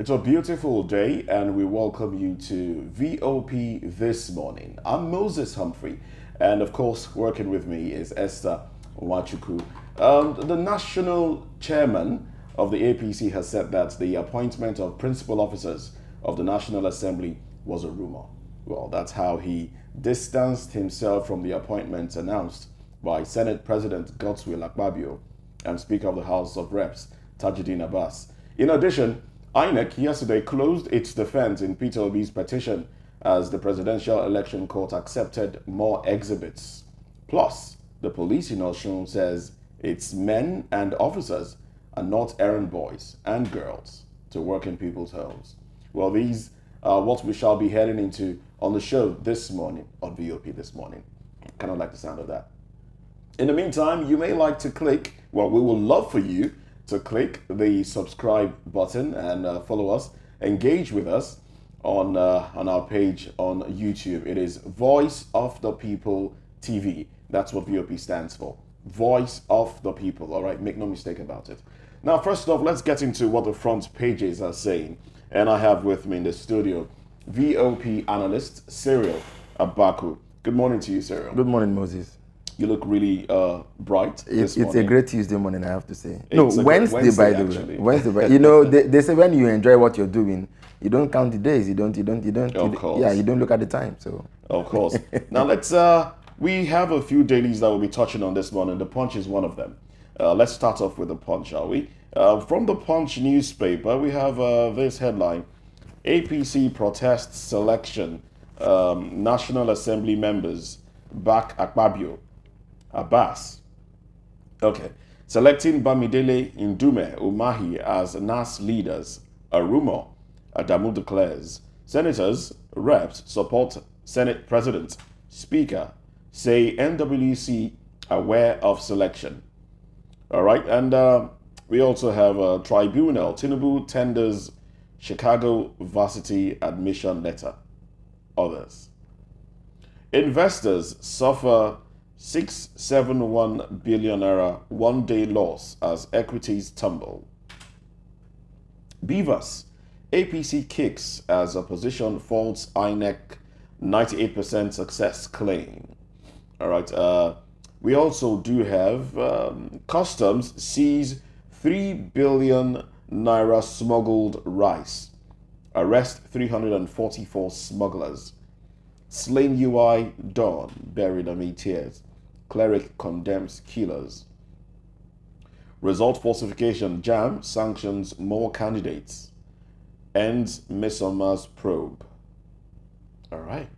It's a beautiful day, and we welcome you to VOP this morning. I'm Moses Humphrey, and of course, working with me is Esther Wachuku. The national chairman of the APC has said that the appointment of principal officers of the National Assembly was a rumor. Well, that's how he distanced himself from the appointments announced by Senate President Godswill Akpabio and Speaker of the House of Reps Tajuddin Abbas. In addition, INEC yesterday closed its defense in Peter Obi's petition as the Presidential Election Court accepted more exhibits. Plus, the police in Osun says its men and officers are not errand boys and girls to work in people's homes. Well, these are what we shall be heading into on the show this morning, on VOP this morning. Kind of like the sound of that. In the meantime, you may like to click, well, we will love for you to click the subscribe button and follow us, engage with us on our page on YouTube. It is Voice of the People TV. That's what VOP stands for. Voice of the People. All right, make no mistake about it. Now, first off, let's get into what the front pages are saying. And I have with me in the studio VOP analyst Cyril Abaku. Good morning to you, Cyril. Good morning, Moses. You look really bright It's a great Tuesday morning, I have to say. Wednesday, by the way. Wednesday, you know, they say when you enjoy what you're doing, you don't count the days. You don't. Of course. Yeah, you don't look at the time. So. Of course. Now let's. We have a few dailies that we'll be touching on this morning. The Punch is one of them. Let's start off with the Punch, shall we? From the Punch newspaper, we have this headline: APC protests selection. National Assembly members back Akpabio. Abbas. Okay. Selecting Bamidele Indume Umahi as NAS leaders. A rumor. Adamu declares. Senators, reps support Senate President. Speaker say NWC aware of selection. All right. And we also have a tribunal. Tinubu tenders Chicago varsity admission letter. Others. Investors suffer 671 billion naira one-day loss as equities tumble. Beavers, APC kicks as opposition faults INEC 98% success claim. All right. We also do have customs seize 3 billion naira smuggled rice. Arrest 344 smugglers. Slain UI Dawn buried amid tears. Cleric condemns killers. Result falsification. JAM sanctions more candidates. Ends Midsummer's probe. All right.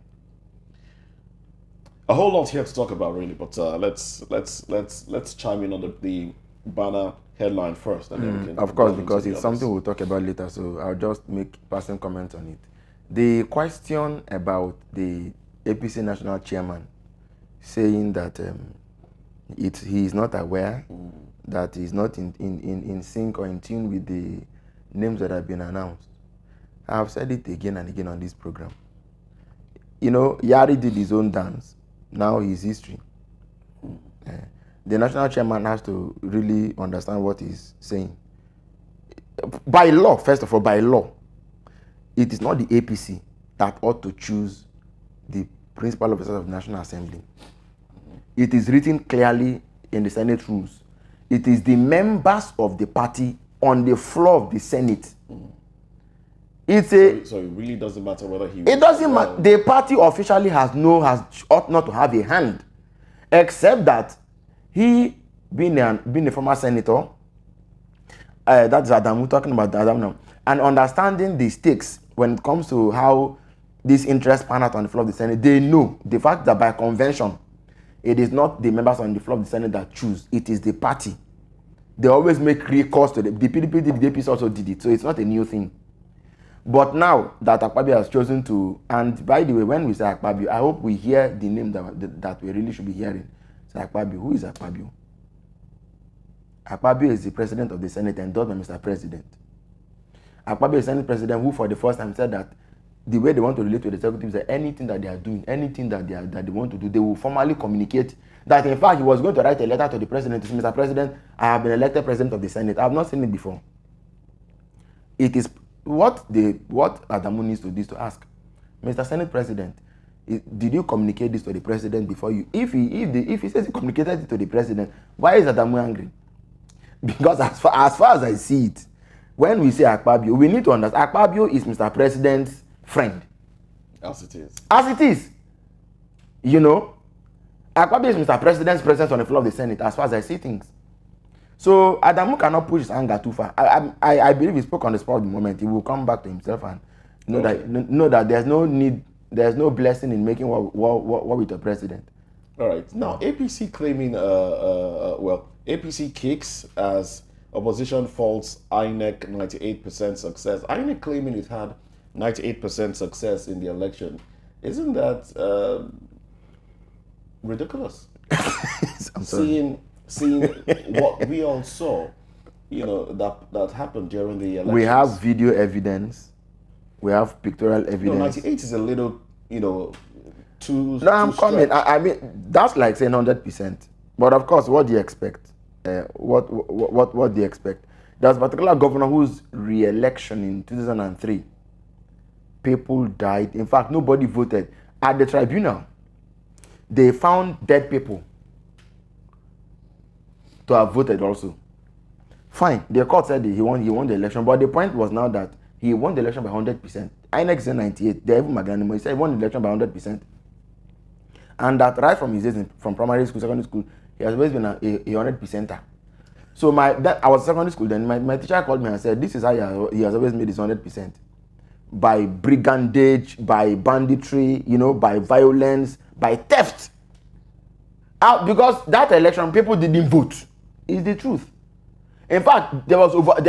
A whole lot here to talk about, really, but let's chime in on the banner headline first, and then we can. Of course, because it's something we'll talk about later, so I'll just make passing comments on it. The question about the APC national chairman saying that he is not aware, that he's not in sync or in tune with the names that have been announced. I have said it again and again on this program. You know, Yari did his own dance. Now he's history. The national chairman has to really understand what he's saying. By law, first of all, by law, it is not the APC that ought to choose the principal officers of the National Assembly. It is written clearly in the Senate rules. It is the members of the party on the floor of the Senate. So it really doesn't matter whether he. It doesn't matter. The party officially ought not to have a hand, except that he, being a former senator, that's Adamu, talking about Adamu now, and understanding the stakes when it comes to how these interests pan out on the floor of the Senate, they know the fact that by convention, it is not the members on the floor of the Senate that choose, it is the party. They always make recourse to the PDP did, the APC also did it, so it's not a new thing. But now that Akpabio has chosen to, and by the way, when we say Akpabio, I hope we hear the name that we really should be hearing. Say Akpabio. Who is Akpabio? Akpabio is the president of the Senate endorsed by Mr. President. Akpabio is the Senate president who for the first time said that the way they want to relate to the executives, that anything that they are doing, anything that they want to do, they will formally communicate that. In fact, he was going to write a letter to the president to say, Mr. President, I have been elected president of the Senate. I have not seen it before. It is what Adamu needs to do is to ask, Mr. Senate President, did you communicate this to the president before you? If he says he communicated it to the president, why is Adamu angry? Because as far as I see it, when we say Akpabio, we need to understand Akpabio is Mr. President's friend. As it is. As it is. You know, Akpabio is Mr. President's presence on the floor of the Senate, as far as I see things. So Adamu cannot push his anger too far. I believe he spoke on the spot of the moment. He will come back to himself and know that there's no need, there's no blessing in making war with the president. All right. Now, APC claiming, APC kicks as opposition faults INEC 98% success. INEC claiming it had 98% success in the election. Isn't that ridiculous? Seeing what we all saw, that happened during the election. We have video evidence. We have pictorial evidence. 98 is a little, too. No, I'm coming. I mean, that's like saying 100%. But of course, what do you expect? What do you expect? There's a particular governor whose re-election in 2003, people died. In fact, nobody voted. At the tribunal, they found dead people to have voted also. Fine, the court said he won the election, but the point was now that he won the election by 100%. INEC said 98. They even magnanimous. He said he won the election by 100%. And that right from his days from primary school, secondary school, he has always been a 100%er. So I was secondary school then. My teacher called me and said, "This is how he has always made his 100%. By brigandage, by banditry, by violence, by theft. Because that election, people didn't vote. Is the truth. In fact, there was overvoting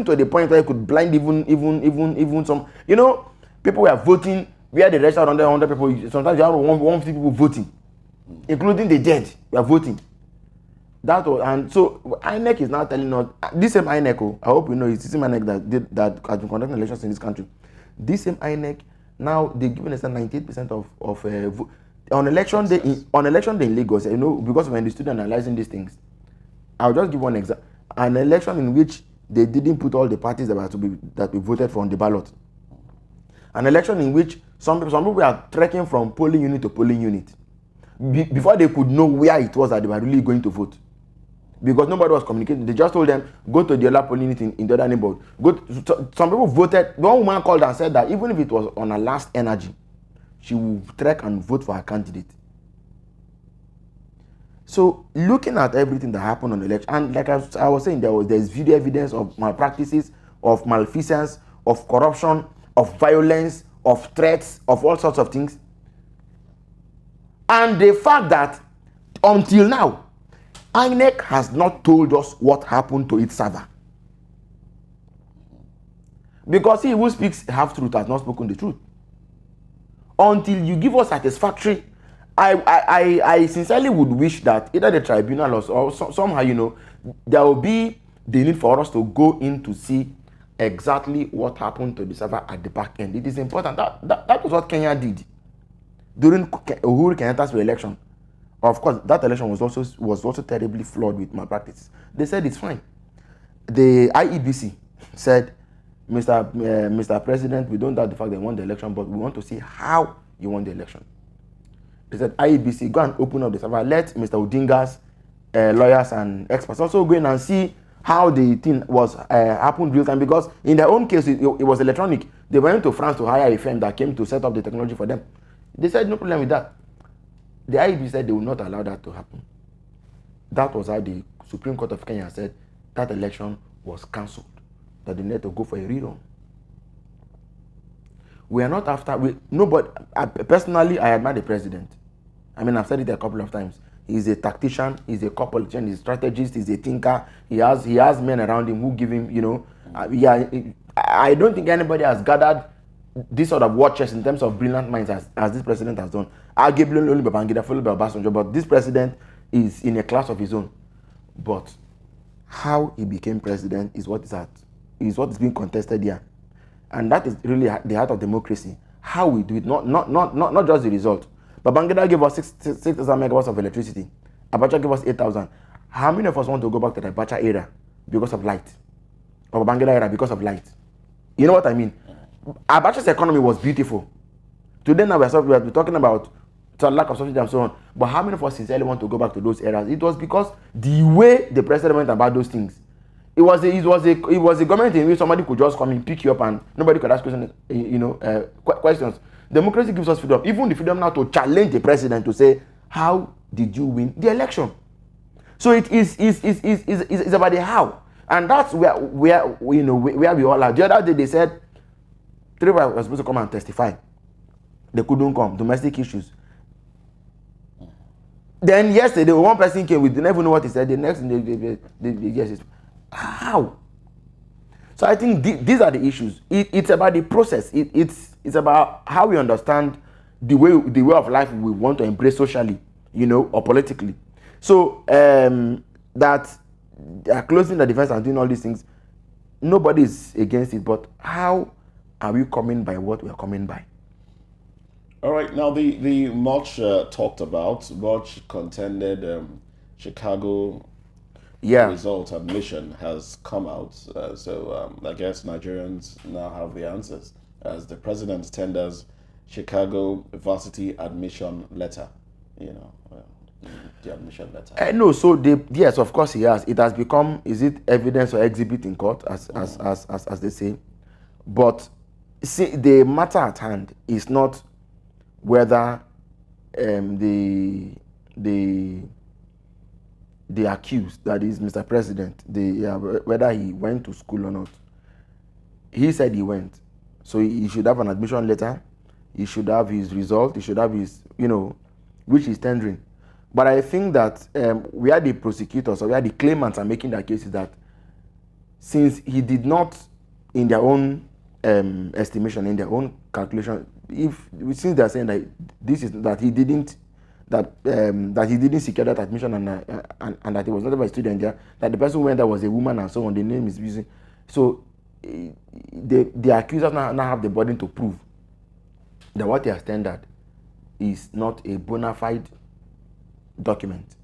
to the point where it could blind even some. People were voting where the rest are under 100 people. Sometimes you have 150 people voting, including the dead. We are voting. And so INEC is now telling us this same INEC. I hope you know it's the same INEC that has been conducting elections in this country. This same INEC now they're giving us 98% of vote. On election day in Lagos, because when the students analyzing these things, I'll just give one example. An election in which they didn't put all the parties that we voted for on the ballot. An election in which some people were trekking from polling unit to polling unit before they could know where it was that they were really going to vote. Because nobody was communicating. They just told them, go to the other polling unit in the other neighborhood. Some people voted. One woman called and said that even if it was on her last energy, she will trek and vote for her candidate. So looking at everything that happened on the election, and like I was saying, there's video evidence of malpractices, of malfeasance, of corruption, of violence, of threats, of all sorts of things. And the fact that until now, INEC has not told us what happened to its server. Because he who speaks half-truth has not spoken the truth. Until you give us satisfactory, I sincerely would wish that either the tribunal or somehow, there will be the need for us to go in to see exactly what happened to the server at the back end. It is important. That was what Kenya did during Uhuru Kenyatta's re-election. Of course, that election was also terribly flawed with malpractice. They said it's fine. The IEBC said, Mr. President, we don't doubt the fact they won the election, but we want to see how you won the election. They said, IEBC, go and open up the server. Let Mr. Odinga's lawyers and experts also go in and see how the thing was happened real time. Because in their own case, it was electronic. They went to France to hire a firm that came to set up the technology for them. They said, no problem with that. The IEBC said they will not allow that to happen. That was how the Supreme Court of Kenya said that election was cancelled. That they need to go for a rerun. We are not after. Nobody. Personally, I admire the president. I mean, I've said it a couple of times. He's a tactician. He's a politician. He's a strategist. He's a thinker. He has men around him who give him. I don't think anybody has gathered this sort of war chest in terms of brilliant minds as this president has done. Arguably only Babangida, followed by Obasanjo, but this president is in a class of his own. But how he became president is what is being contested here. And that is really the heart of democracy. How we do it, not just the result. Babangida gave us 6,000 megawatts of electricity. Abacha gave us 8,000. How many of us want to go back to the Abacha era because of light? of Babangida era because of light. You know what I mean? Abacha's economy was beautiful. Today now we're talking about lack of subsidy and so on. But how many of us sincerely want to go back to those eras? It was because the way the president went about those things. It was a government in which somebody could just come and pick you up and nobody could ask questions. Questions. Democracy gives us freedom, even the freedom now to challenge the president to say, how did you win the election? So it is about the how, and that's where we all are. The other day they said 3 were supposed to come and testify. They couldn't come. Domestic issues. Then yesterday, one person came. We didn't even know what he said. The next thing yes, how? So I think these are the issues. It's about the process. It's about how we understand the way of life we want to embrace socially, or politically. So that they are closing the defense and doing all these things. Nobody is against it, but how are we coming by what we are coming by? All right, now the much talked about, much contended Chicago result admission has come out. So I guess Nigerians now have the answers as the president tenders Chicago varsity admission letter. The admission letter. No, so yes, of course he has. It has become, is it evidence or exhibit in court, as they say. But see, the matter at hand is not whether the accused, that is Mr. President, whether he went to school or not. He said he went. So he should have an admission letter. He should have his result. He should have his, which he's tendering. But I think that where the prosecutors or where the claimants are making their case is that since he did not, in their own estimation, in their own calculation, since they are saying that he didn't secure that admission and that he was not a student there, that the person who went there was a woman and so on, the name is using. So the accusers now have the burden to prove that what he has tendered is not a bona fide document,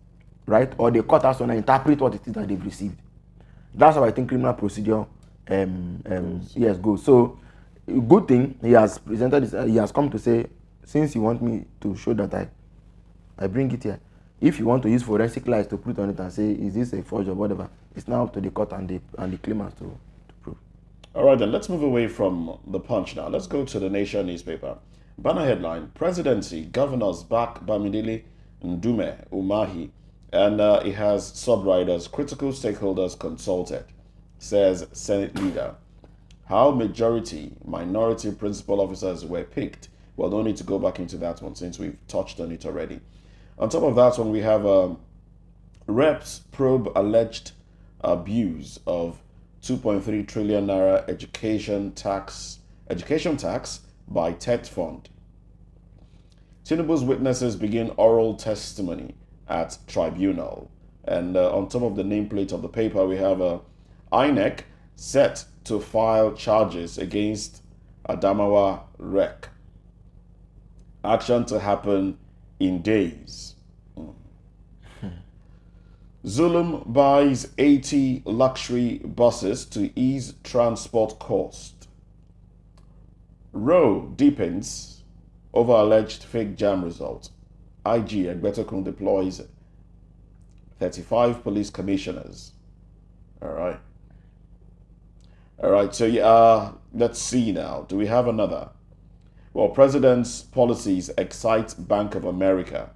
right? Or the court has to interpret what it is that they've received. That's how I think criminal procedure goes. So good thing he has presented this, he has come to say, since you want me to show that I bring it here. If you want to use forensic lies to put on it and say, is this a forgery or whatever, it's now up to the court and the claimants to prove. All right, then let's move away from the Punch now. Let's go to the Nation newspaper. Banner headline: Presidency, governors back Bamidele Ndume Umahi, and it has subriders, critical stakeholders consulted, says Senate leader. How majority, minority principal officers were picked. Well, no need to go back into that one since we've touched on it already. On top of that one, we have reps probe alleged abuse of 2.3 trillion naira education tax by TET Fund. Tinubu's witnesses begin oral testimony at tribunal. And on top of the nameplate of the paper, we have INEC set to file charges against Adamawa REC. Action to happen in days. Zulum buys 80 luxury buses to ease transport cost. Row deepens over alleged fake jam result. IG Egbetokun deploys 35 police commissioners. All right, so let's see now. Do we have another? Well, President's policies excite Bank of America.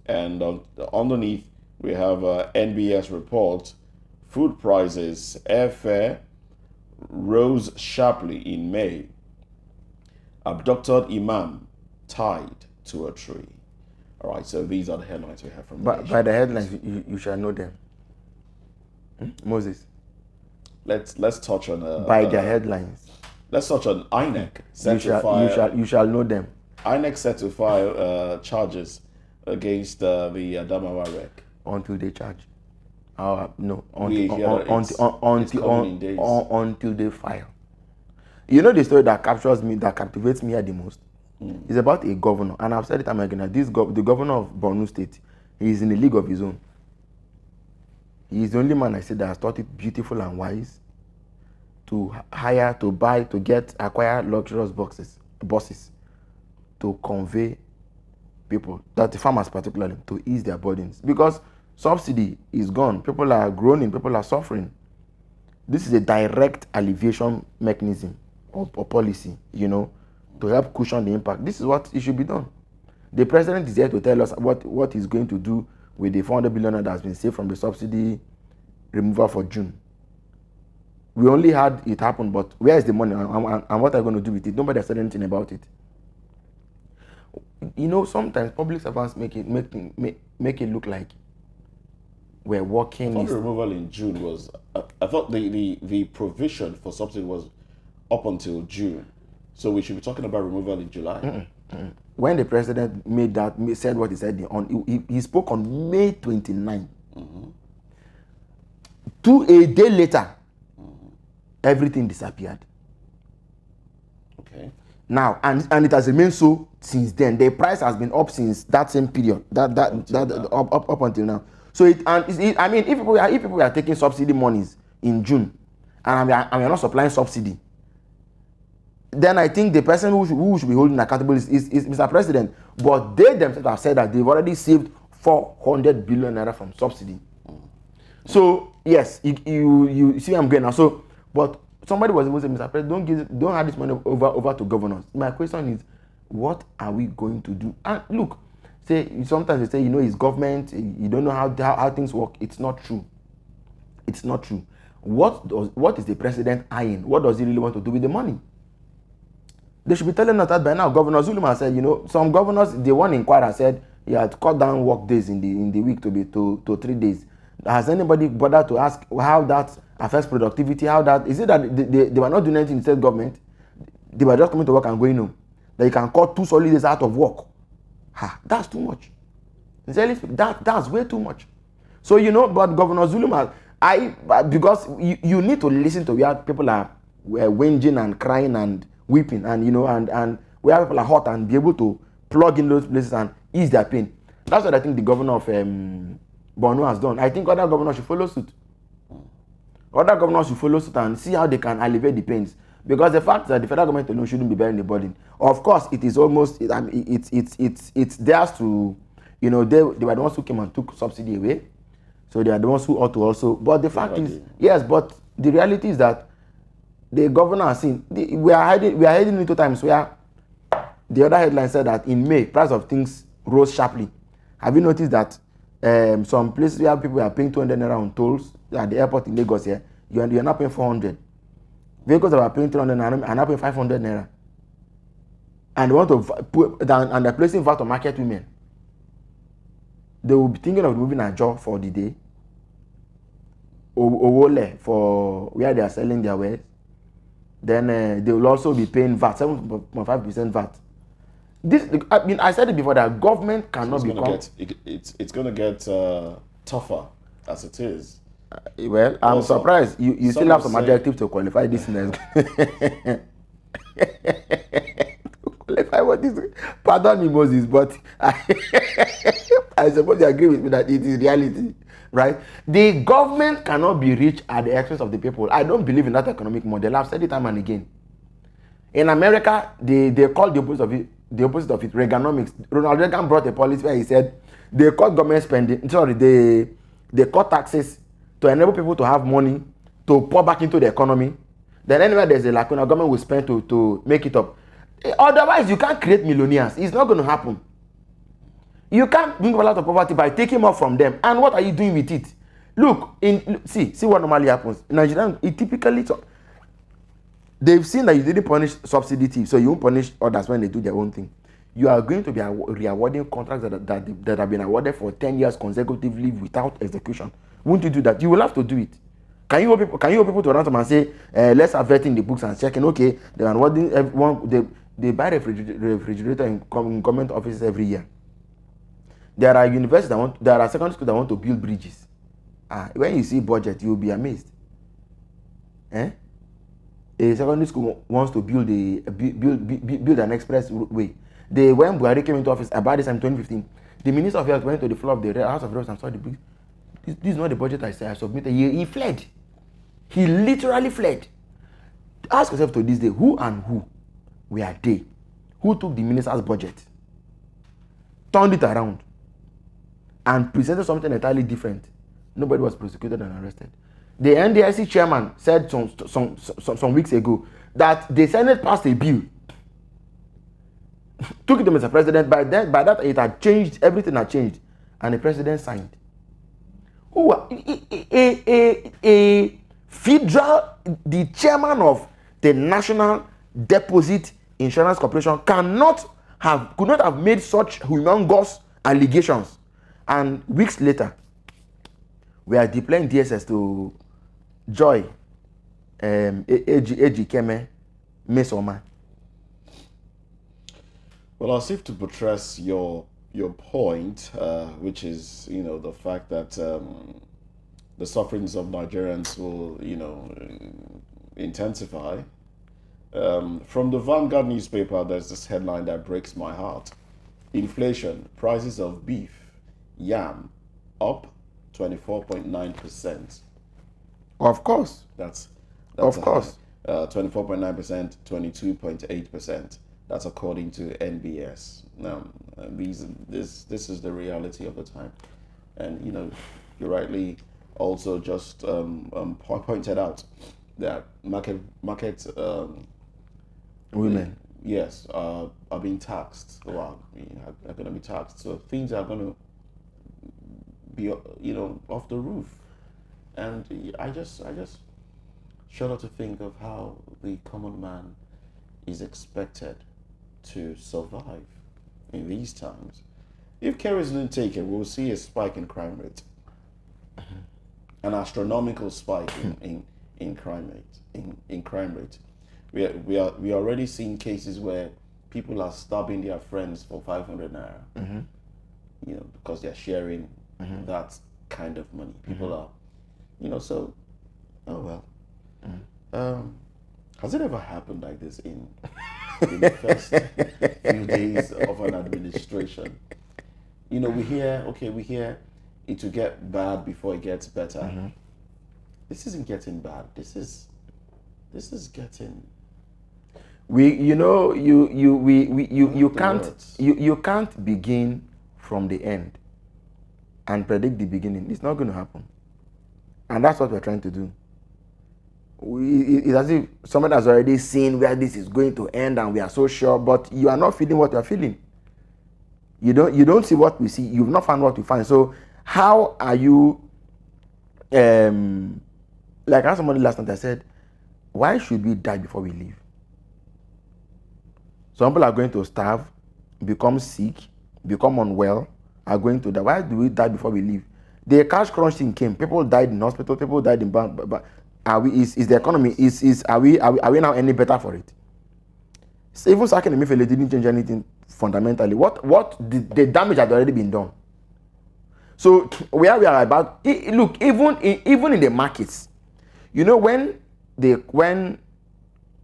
And underneath, we have NBS report. Food prices, airfare rose sharply in May. Abducted imam tied to a tree. All right, so these are the headlines we have from the By the headlines, you shall know them. Moses. Let's touch on by their headlines. Let's touch on INEC. You shall know them. INEC set to file charges against the Adamawa REC. Until they charge. No. Until they file. You know the story that captivates me at the most? It's about a governor. And I've said it time again. The governor of Borno State, he is in a league of his own. He is the only man I said that has taught it beautiful and wise. to hire, to buy, to acquire luxurious buses to convey people, that the farmers particularly, to ease their burdens. Because subsidy is gone. People are groaning, people are suffering. This is a direct alleviation mechanism or policy, to help cushion the impact. This is what it should be done. The president is here to tell us what he's going to do with the 400 billion that has been saved from the subsidy removal for June. We only had it happen, but where is the money and what are you going to do with it? Nobody has said anything about it. Sometimes public servants make it look like we're working. I thought the removal in June was. I thought the provision for subsidy was up until June, so we should be talking about removal in July. When the president said what he said he spoke on May 29. A day later, everything disappeared. Okay. Now, and it has remained so since then. The price has been up since that same period. Up until now. So if people are taking subsidy monies in June, and we are not supplying subsidy, then I think the person who should be holding accountable is Mr. President. But they themselves have said that they've already saved 400 billion naira from subsidy. So yes, you see where I'm going now. So, but somebody was able to say, Mr. President, don't hand this money over to governors. My question is, what are we going to do? And look, sometimes they say, it's government, you don't know how things work. It's not true. It's not true. What is the president eyeing? What does he really want to do with the money? They should be telling us that by now. Governor Zulum said, some governors, the one inquirer said he had cut down work days in the week to 3 days. Has anybody bothered to ask how that affects productivity? Is it that they were not doing anything in the state government? They were just coming to work and going home. That you can cut 2 solid days out of work. That's too much. That's way too much. So but Governor Zulum, because you need to listen to where people are whinging and crying and weeping, and and where people are hot, and be able to plug in those places and ease their pain. That's what I think the governor of Borno has done. I think other governors should follow suit. Other governors should follow suit and see how they can alleviate the pains. Because the fact that the federal government alone shouldn't be bearing the burden. Of course, it is almost it's theirs to, they were the ones who came and took subsidy away, so they are the ones who ought to also. But the fact is, yes, but the reality is that the governor has seen we are heading into times where the other headline said that in May price of things rose sharply. Have you noticed that some places where people are paying 200 naira on tolls at the airport in Lagos here, you're not paying 400. Vehicles that are paying 300 naira are now paying 500 naira. And they want to put down, and they're placing VAT on market women. They will be thinking of removing a job for the day. Owole for where they are selling their wares. Then they will also be paying VAT, 7.5% VAT. I said it before that government cannot become. It's going to get tougher as it is. Well, I'm also surprised you still have some adjectives to qualify this. To qualify what this. Pardon me, Moses, but I suppose you agree with me that it is reality, right? The government cannot be rich at the expense of the people. I don't believe in that economic model. I've said it time and again. In America, they call the opposite of it Reaganomics. Ronald Reagan brought a policy where he said they cut government spending. Sorry, they cut taxes to enable people to have money to pour back into the economy. Then anywhere there's a lacuna, government will spend to make it up. Otherwise, you can't create millionaires. It's not going to happen. You can't bring people out of poverty by taking more from them. And what are you doing with it? Look, see what normally happens. In Nigeria, it typically, they've seen that you didn't punish subsidy thieves, so you won't punish others when they do their own thing. You are going to be re-awarding contracts that have been awarded for 10 years consecutively without execution. Won't you do that? You will have to do it. Can you hold people to run them and say, let's have vetting the books and checking, okay, they are awarding everyone, they buy refrigerator in government offices every year. There are universities there are secondary schools that want to build bridges. When you see budget, you will be amazed. A secondary school wants to build an express way. When Buhari came into office about this time 2015, the Minister of Health went to the floor of the House of Reps and saw the bridge. This is not the budget I submitted. He fled. He literally fled. ask yourself to this day, who and who were they? Who took the minister's budget, turned it around, and presented something entirely different? Nobody was prosecuted and arrested. The NDIC chairman said some weeks ago that the Senate passed a bill, took it to Mr. President. By that it had changed, everything had changed, and the president signed. A federal, the chairman of the National Deposit Insurance Corporation could not have made such humongous allegations, and weeks later we are deploying DSS to Joy Keme Mesoma. Well, I'll seek to buttress your point, which is, the fact that the sufferings of Nigerians will, intensify. From the Vanguard newspaper, there's this headline that breaks my heart. Inflation, prices of beef, yam, up 24.9%. Of course. That's of course. 24.9%, 22.8%. That's according to NBS. Now, this is the reality of the time, and you rightly also just pointed out that market women, yes, are being taxed. Well, are going to be taxed. So things are going to be off the roof, and I just shudder to think of how the common man is expected to survive in these times. If care isn't taken, we'll see a spike in crime rate, an astronomical spike in crime rate. We are already seeing cases where people are stabbing their friends for 500 naira, because they're sharing that kind of money. People are, so, oh well. Has it ever happened like this in the first few days of an administration? We hear it will get bad before it gets better. This isn't getting bad. This is getting. You can't begin from the end and predict the beginning. It's not going to happen, and that's what we're trying to do. It's as if somebody has already seen where this is going to end, and we are so sure, but you are not feeling what you are feeling. You don't see what we see. You've not found what we find. So how are you? Like I asked somebody last night, I said, why should we die before we live? Some people are going to starve, become sick, become unwell, are going to die. Why do we die before we live? The cash crunch thing came. People died in hospital. People died in bank. But is the economy are we now any better for it? So even sacking Emefiele didn't change anything fundamentally. What the damage had already been done. So where we are about, look, even in the markets, when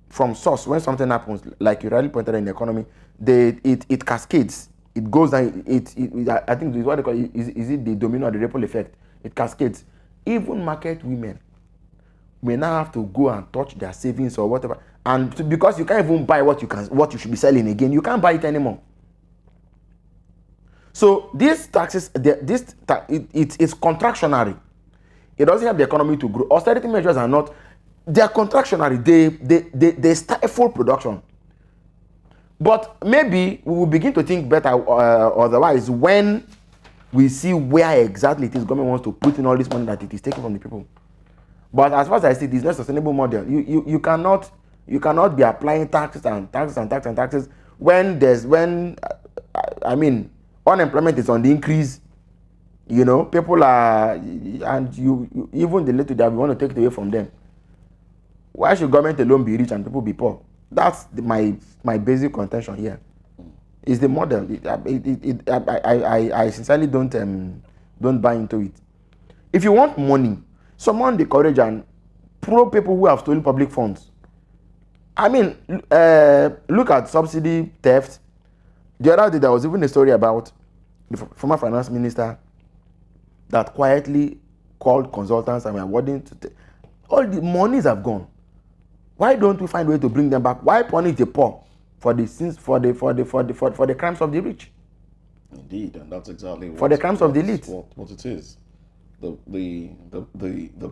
from source, when something happens, like you rightly pointed out in the economy, it cascades. It goes down. I think what they call it, is it the domino or the ripple effect? It cascades. Even market women may now have to go and touch their savings or whatever, and because you can't even buy what you should be selling again, you can't buy it anymore. So these taxes, it's contractionary. It doesn't help the economy to grow. Austerity measures are not. They are contractionary. They stifle production. But maybe we will begin to think better otherwise when we see where exactly it is government wants to put in all this money that it is taking from the people. But as far as I see, this is not a sustainable model. You cannot be applying taxes when unemployment is on the increase. People are, and you even the little that we want to take it away from them. Why should government alone be rich and people be poor? That's my basic contention here. Is the model. I sincerely don't buy into it. If you want money, summon the courage and probe people who have stolen public funds. Look at subsidy theft. The other day there was even a story about the former finance minister that quietly called consultants and were awarding all the monies have gone. Why don't we find a way to bring them back? Why punish the poor for the sins, for the crimes of the rich? Indeed, and that's exactly For the crimes of the elite. What it is. The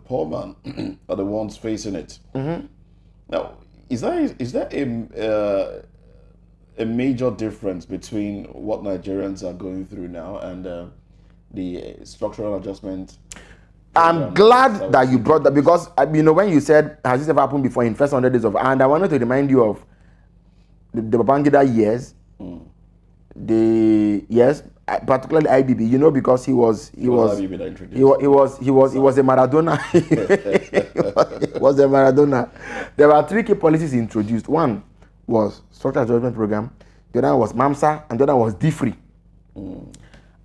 poor man are the ones facing it. Now, is there a major difference between what Nigerians are going through now and the structural adjustment? I'm glad that you brought that, because when you said, has this ever happened before in first 100 days of, and I wanted to remind you of the Babangida years. Particularly IBB, because he was a Maradona. He was a Maradona. There were 3 key policies introduced. One was structural adjustment program, the other was MAMSA, and the other was D-Free.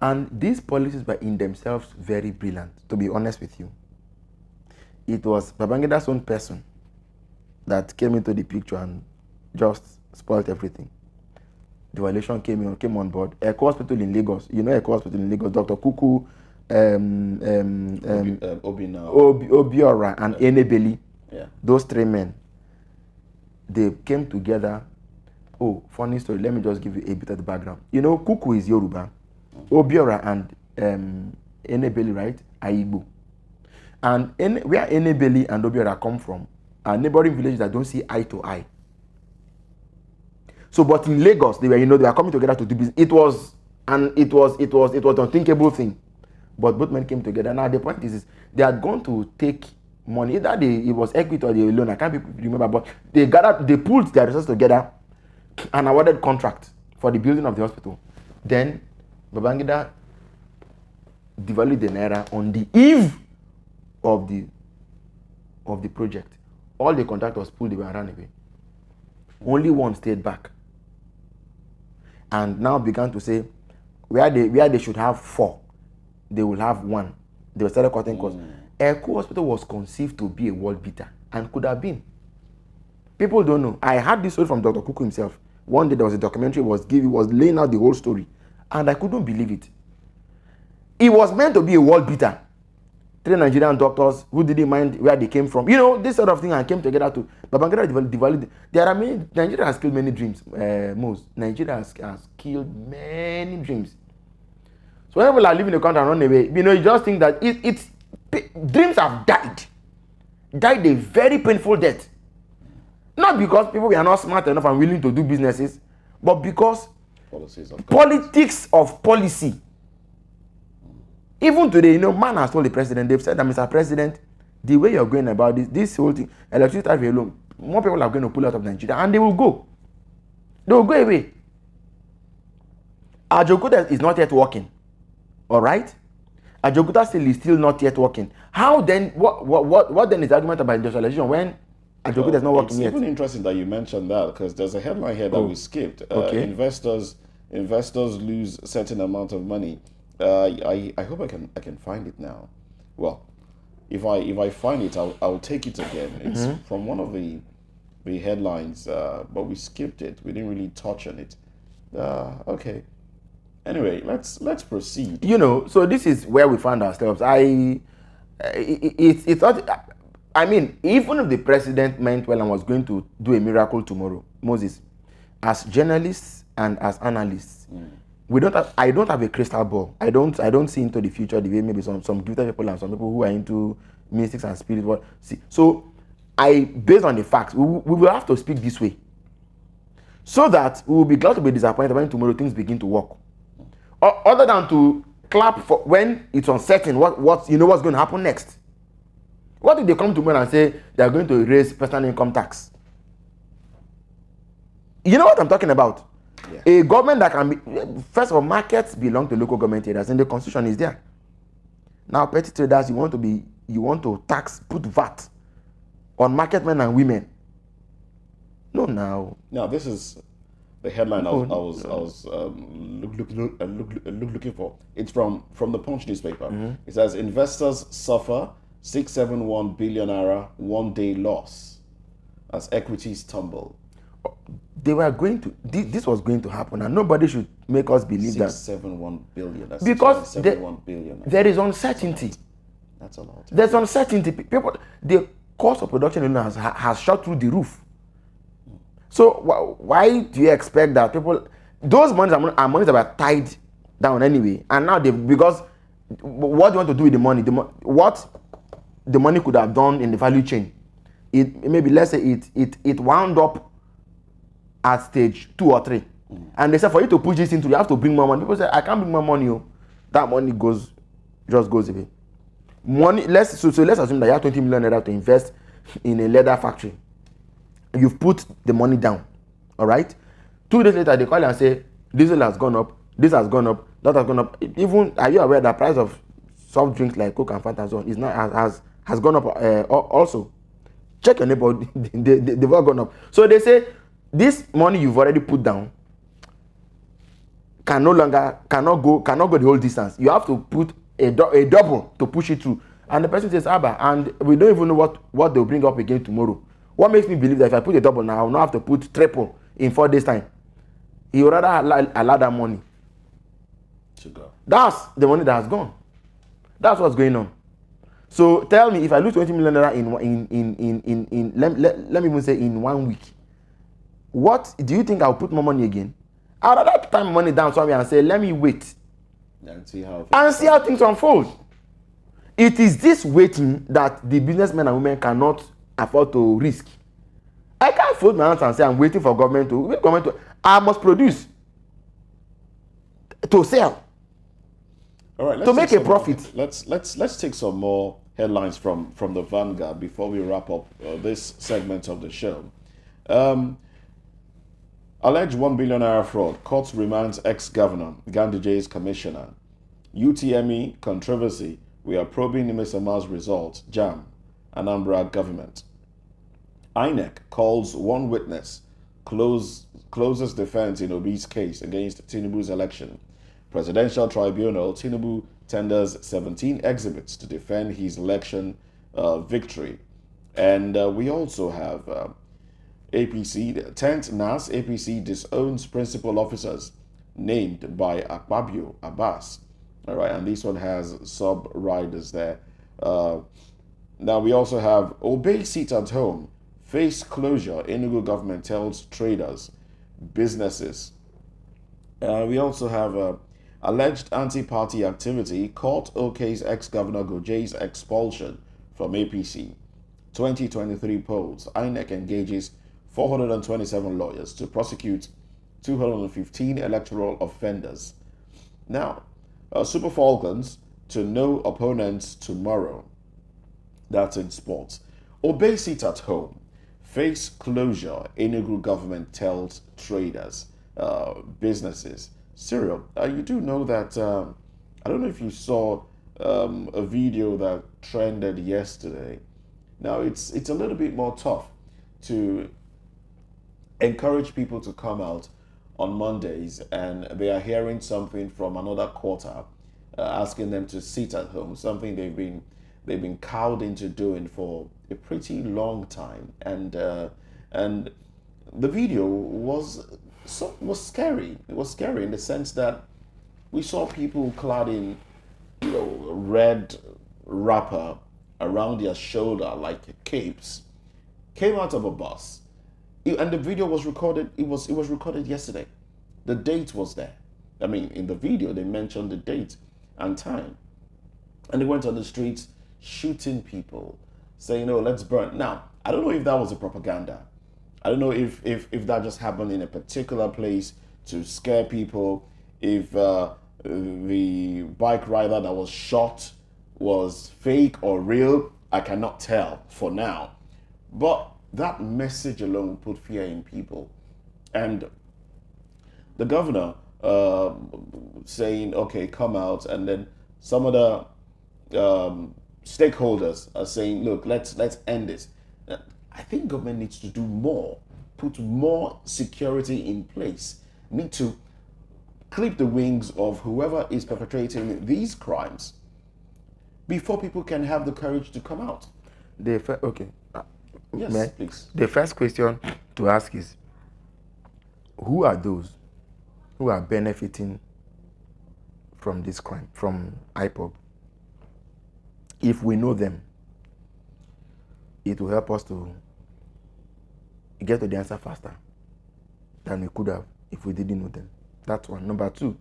And these policies were in themselves very brilliant, to be honest with you. It was Babangida's own person that came into the picture and just spoiled everything. The violation came on board. Eko Hospital in Lagos, Eko Hospital in Lagos, Dr. Kuku, Obiora, and Enebeli, those 3 men, they came together. Oh, funny story. Let me just give you a bit of the background. Kuku is Yoruba, Obiora and Enebeli, right, are Igbo. And where Enebeli and Obiora come from are neighboring villages that don't see eye to eye. So, but in Lagos, they were coming together to do business. It was an unthinkable thing. But both men came together. Now the point is they had gone to take money. Either it was equity or the loan. I can't remember, but they pulled their resources together and awarded contract for the building of the hospital. Then Babangida devalued the naira on the eve of the project. All the contractors pulled, they were ran away. Only one stayed back. And now began to say where they should have 4, they will have 1. They were started cutting costs. Eko Hospital was conceived to be a world beater and could have been. People don't know. I had this story from Dr. Kuku himself. One day there was a documentary he was laying out the whole story, and I couldn't believe it. It was meant to be a world beater. 3 Nigerian doctors who didn't mind where they came from. This sort of thing, and came together to Babangida devalued. Nigeria has killed many dreams. Nigeria has killed many dreams. So when people are leaving the country and run away, you just think that dreams have died a very painful death. Not because people were not smart enough and willing to do businesses, but because politics of policy. Even today, man has told the president, they've said that, Mr. President, the way you're going about this whole thing, electricity tariff alone, more people are going to pull out of Nigeria, and they will go. They will go away. Ajokuta is not yet working. All right? Ajokuta is still not yet working. How then, what then is the argument about industrialization when Ajokuta is not working yet? It's even interesting that you mentioned that, because there's a headline here that we skipped. Investors lose certain amount of money. I hope I can find it now. Well, if I find it, I'll take it again. It's from one of the headlines, but we skipped it. We didn't really touch on it. Okay. Anyway, let's proceed. So this is where we find ourselves. It's not. I mean, even if the president meant well and was going to do a miracle tomorrow, Moses, as journalists and as analysts. I don't have a crystal ball. I don't see into the future the way maybe some gifted people and some people who are into mystics and spirits. So based on the facts, we will have to speak this way, so that we will be glad to be disappointed when tomorrow things begin to work. Other than to clap for when it's uncertain what's going to happen next. What if they come tomorrow and say they are going to raise personal income tax? You know what I'm talking about? Yeah. A government that can be, first of all, markets belong to local government areas, and the constitution is there. Now, petty traders, you want to put VAT on market men and women. No, now. Now, this is the headline I was looking for. It's from the Punch newspaper. It says investors suffer 671 billion naira one-day loss as equities tumble. They were going to. This was going to happen, and nobody should make us believe 671 billion. That's because 671 billion. There is uncertainty. That's a lot. There's uncertainty. People, cost of production alone has shot through the roof. So why do you expect that people, those monies are monies that were tied down anyway, and now because what do you want to do with the money? What the money could have done in the value chain, it maybe, let's say it wound up at stage 2 or 3, and they said for you to push this into, you have to bring more money. People say I can't bring more money. Oh. That money just goes away. Money. Let's assume that you have 20 million naira to invest in a leather factory. You've put the money down, all right? 2 days later, they call you and say, diesel has gone up, this has gone up, that has gone up. Even, are you aware that the price of soft drinks like Coke and Fanta and so on is now has gone up also? Check your neighbor, they've all gone up. So they say, this money you've already put down cannot go the whole distance. You have to put a double to push it through. And the person says, Abba, and we don't even know what they'll bring up again tomorrow. What makes me believe that if I put a double now, I'll not have to put triple in 4 days' time? He would rather allow that money to go. That's the money that has gone. That's what's going on. So tell me, if I lose 20 million naira in let me even say in 1 week, what do you think I'll put more money again? I'd rather time money down somewhere and say, let me wait and see how things unfold. It is this waiting that the businessmen and women cannot afford to risk. I can't fold my hands and say I'm waiting for government to. I must produce to sell. All right, to make a profit. Let's take some more headlines from the Vanguard before we wrap up this segment of the show. Alleged $1 billion fraud. Court remands ex-governor Gandhije's commissioner. UTME controversy. We are probing Nimesoma's results. JAM. Anambra government. INEC calls one witness. Closes defense in Obi's case against Tinubu's election. Presidential Tribunal. Tinubu tenders 17 exhibits to defend his election victory. And we also have APC, 10th NAS, APC disowns principal officers named by Akpabio Abbas. All right, and this one has sub-riders there. Now we also have Obey seat at home, face closure, Enugu government tells traders, businesses. We also have alleged anti-party activity, court okays ex-governor Goje's expulsion from APC. 2023 polls, INEC engages 427 lawyers to prosecute 215 electoral offenders. Now, Super Falcons to no opponents tomorrow. That's in sports. Obey seat at home. Face closure. Enugu government tells traders, businesses. Cyril, you do know that, I don't know if you saw a video that trended yesterday. Now, it's a little bit more tough to encourage people to come out on Mondays and they are hearing something from another quarter asking them to sit at home, something they've been cowed into doing for a pretty long time. And the video was scary. It was scary in the sense that we saw people clad in red wrapper around their shoulder like capes, came out of a bus. And the video was recorded. It was recorded yesterday. The date was there. I mean, in the video they mentioned the date and time, and they went on the streets shooting people, saying, "Oh, let's burn." Now, I don't know if that was a propaganda. I don't know if that just happened in a particular place to scare people. If the bike rider that was shot was fake or real, I cannot tell for now. But that message alone put fear in people. And the governor saying, okay, come out, and then some of the stakeholders are saying, look, let's end this. I think government needs to do more, put more security in place, need to clip the wings of whoever is perpetrating these crimes before people can have the courage to come out. Yes, please. The first question to ask is, who are those who are benefiting from this crime, from IPOB? If we know them, it will help us to get to the answer faster than we could have if we didn't know them. That's one. Number two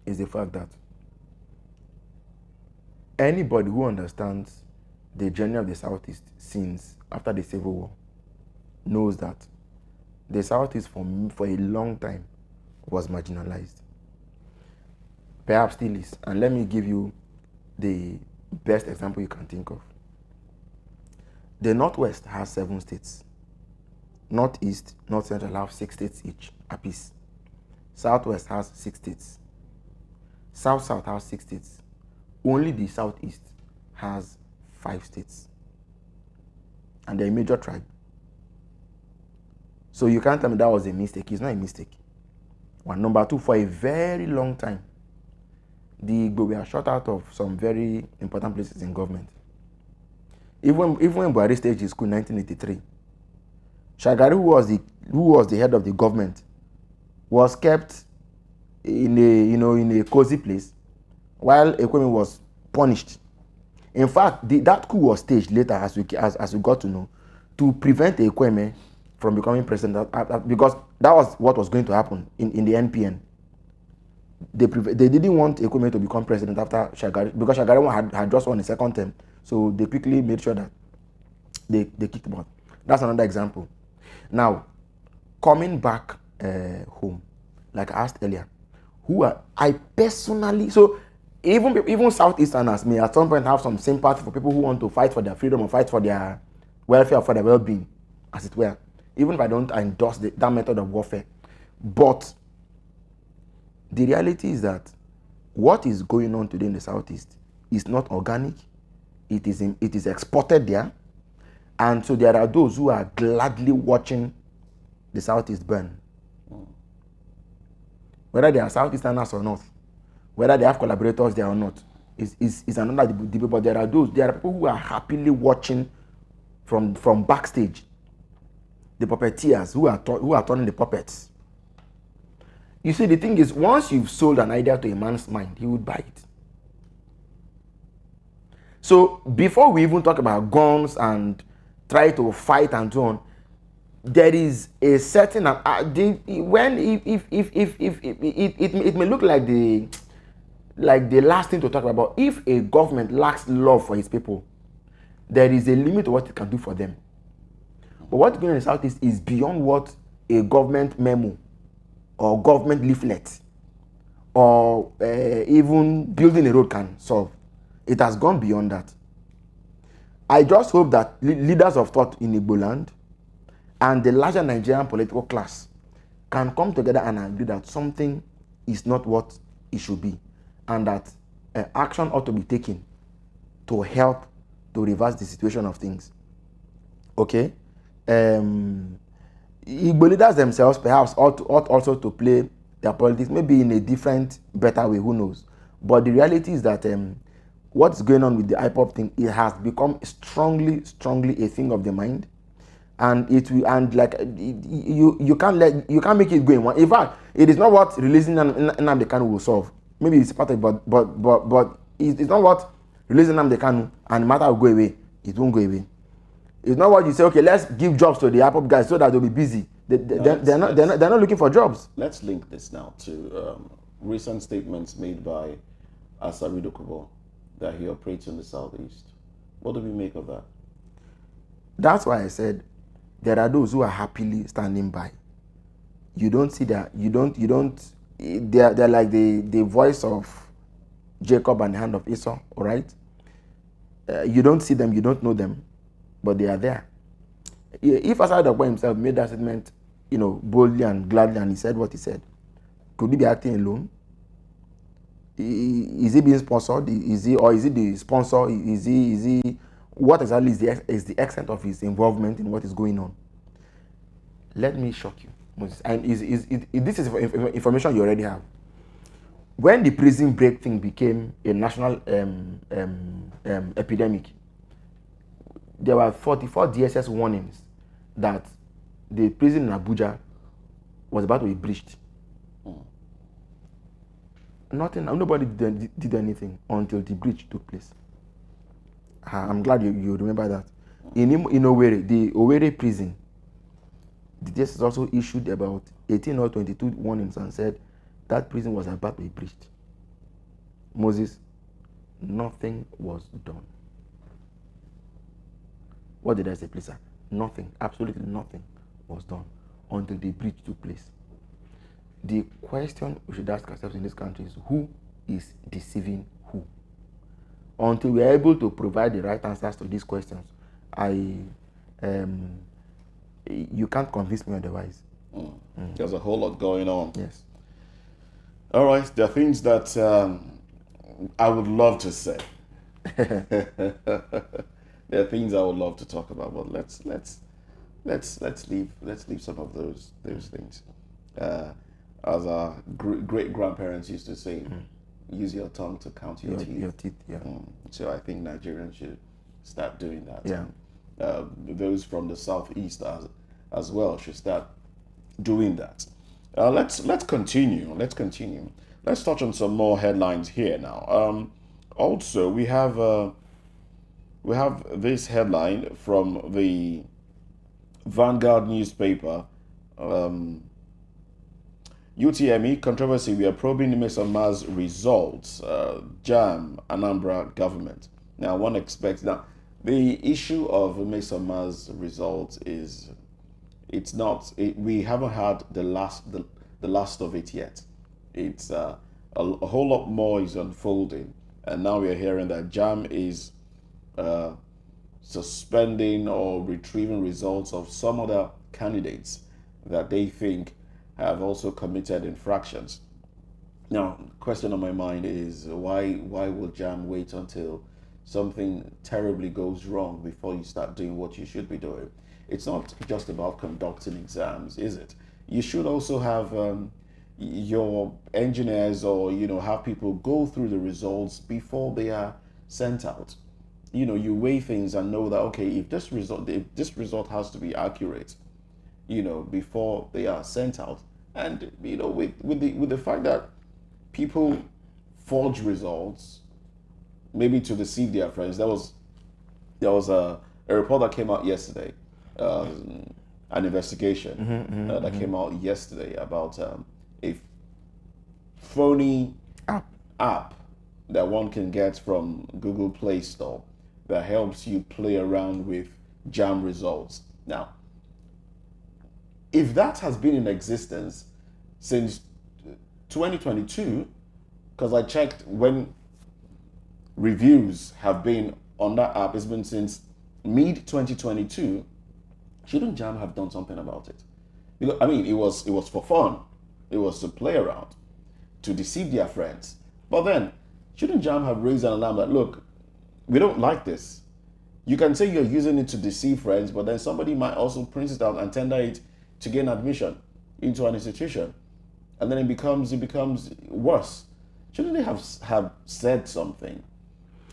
is the fact that anybody who understands the journey of the Southeast since after the Civil War knows that the Southeast for a long time was marginalized. Perhaps still is. And let me give you the best example you can think of. The Northwest has 7 states. Northeast, North Central have 6 states each, apiece. Southwest has 6 states. South has 6 states. Only the Southeast has 5 states. And they're a major tribe. So you can't tell me that was a mistake. It's not a mistake. One. Number two, for a very long time, the Igbo were shut out of some very important places in government. Even when Buhari staged his coup in 1983, Shagari, who was the head of the government, was kept in a cozy place while Ekweme was punished. In fact, that coup was staged later, as we got to know, to prevent Ekweme from becoming president, because that was what was going to happen in the NPN. They didn't want Ekweme to become president after Shagari, because Shagari had just won a second term. So they quickly made sure that they kicked him out. That's another example. Now, coming back home, like I asked earlier, I personally, so even Southeasterners may at some point have some sympathy for people who want to fight for their freedom or fight for their welfare or for their well-being, as it were, even if I don't endorse that method of warfare. But the reality is that what is going on today in the Southeast is not organic. It is exported there. And so there are those who are gladly watching the Southeast burn. Whether they are Southeasterners or not, whether they have collaborators there or not, is another debate. But there are people who are happily watching from backstage. The puppeteers who are turning the puppets. You see, the thing is, once you've sold an idea to a man's mind, he would buy it. So before we even talk about guns and try to fight and so on, there is a certain it may look like the last thing to talk about. If a government lacks love for its people, there is a limit to what it can do for them. But what's going on in the Southeast is beyond what a government memo or government leaflet or even building a road can solve. It has gone beyond that. I just hope that leaders of thought in Igbo land and the larger Nigerian political class can come together and agree that something is not what it should be, and that action ought to be taken to help to reverse the situation of things. Okay? Igbo leaders themselves perhaps ought also to play their politics, maybe in a different, better way, who knows. But the reality is that what's going on with the IPOP thing, it has become strongly a thing of the mind, and it will, and like you can't make it go in one. In fact, it is not what releasing Nnamdi Kanu will solve. Maybe it's part of it, but it's not what releasing Nnamdi Kanu and the matter will go away. It won't go away. It's not what you say, okay, let's give jobs to the IPOP guys so that they'll be busy. They're not looking for jobs. Let's link this now to recent statements made by Asari Dokubo that he operates in the Southeast. What do we make of that? That's why I said there are those who are happily standing by. You don't see that. They're like the voice of Jacob and the hand of Esau, all right? You don't see them, you don't know them, but they are there. If Asari Dokubo himself made that statement, boldly and gladly, and he said what he said, could he be acting alone? Is he being sponsored? Is he the sponsor? Is he? What exactly is the extent of his involvement in what is going on? Let me shock you, Moses. And this is information you already have. When the prison break thing became a national epidemic, there were 44 DSS warnings that the prison in Abuja was about to be breached. Nobody did anything until the breach took place. I'm glad you remember that. In Owerri, the Owerri prison, the justice also issued about 18 or 22 warnings and said that prison was about to be breached. Moses, nothing was done. What did I say, please, sir? Nothing, absolutely nothing was done until the breach took place. The question we should ask ourselves in this country is who is deceiving who? Until we are able to provide the right answers to these questions, you can't convince me otherwise. There's a whole lot going on. Yes. All right, there are things that I would love to say. There are things I would love to talk about, but let's leave some of those things. As our great grandparents used to say, use your tongue to count your teeth. Your teeth, yeah. So I think Nigerians should start doing that. Yeah. Those from the southeast as well should start doing that. Let's continue. Let's touch on some more headlines here now. Also, we have this headline from the Vanguard newspaper. UTME controversy, we are probing Mesama's results. JAM, Anambra government. Now, one expects that the issue of Mesama's results is we haven't had the last of it yet. It's a whole lot more is unfolding, and now we are hearing that JAM is suspending or retrieving results of some other candidates that they think have also committed infractions. Now, question on my mind is why will JAM wait until something terribly goes wrong before you start doing what you should be doing? It's not just about conducting exams, is it? You should also have your engineers or have people go through the results before they are sent out. You weigh things and know that, okay, if this result has to be accurate, before they are sent out. And with the fact that people forge results, maybe to deceive their friends. There was a report that came out yesterday, an investigation that came out yesterday about a phony app that one can get from Google Play Store that helps you play around with JAM results. Now, if that has been in existence since 2022, because I checked when reviews have been on that app, it's been since mid-2022, shouldn't JAM have done something about it? Because, it was for fun. It was to play around, to deceive their friends. But then, shouldn't JAM have raised an alarm that, look, we don't like this. You can say you're using it to deceive friends, but then somebody might also print it out and tender it to gain admission into an institution. And then it becomes worse. Shouldn't they have said something?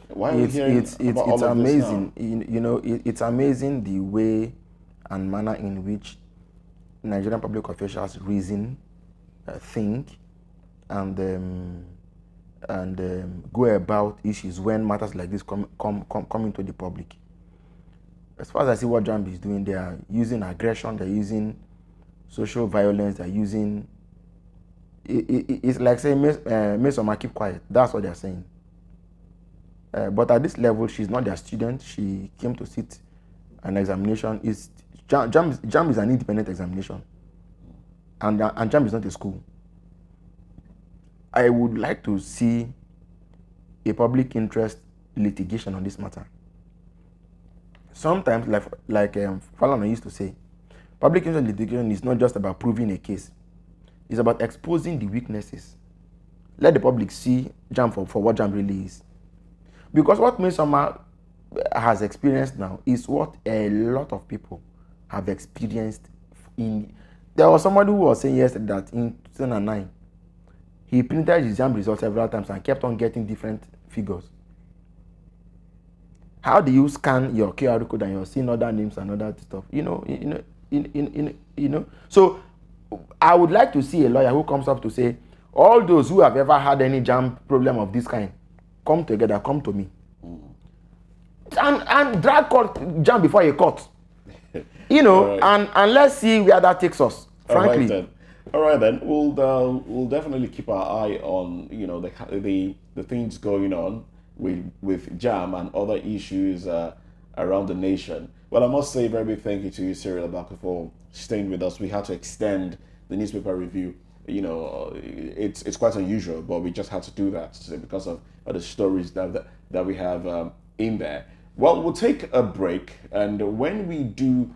Why are we hearing about all of this now? It's amazing the way and manner in which Nigerian public officials reason, think, and go about issues when matters like this come into the public. As far as I see what JAMB is doing, they are using aggression, they're using social violence, they're using... It's like saying, Miss Oma, keep quiet. That's what they're saying. But at this level, she's not their student. She came to sit an examination. JAMB is an independent examination. And JAMB is not a school. I would like to see a public interest litigation on this matter. Sometimes, like Falana used to say, public interest litigation is not just about proving a case. It's about exposing the weaknesses. Let the public see JAMB for what JAMB really is. Because what Mesoma has experienced now is what a lot of people have experienced. There was somebody who was saying yesterday that in 2009, he printed his JAMB results several times and kept on getting different figures. How do you scan your QR code and you're seeing other names and other stuff? So I would like to see a lawyer who comes up to say, all those who have ever had any JAMB problem of this kind, come together, come to me. and drag court jam before a court. You know, right. and let's see where that takes us. Frankly. All right then. We'll definitely keep our eye on the things going on with jam and other issues around the nation. Well, I must say a very big thank you to you, Cyril Abaka, for staying with us. We had to extend the newspaper review. It's quite unusual, but we just had to do that because of the stories that we have in there. Well, we'll take a break, and when we do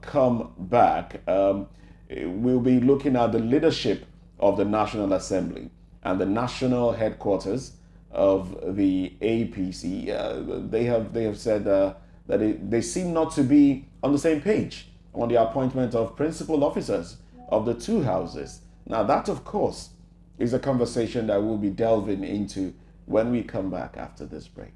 come back, we'll be looking at the leadership of the National Assembly and the national headquarters of the APC. They have said that they seem not to be on the same page on the appointment of principal officers of the two houses. Now, that, of course, is a conversation that we'll be delving into when we come back after this break.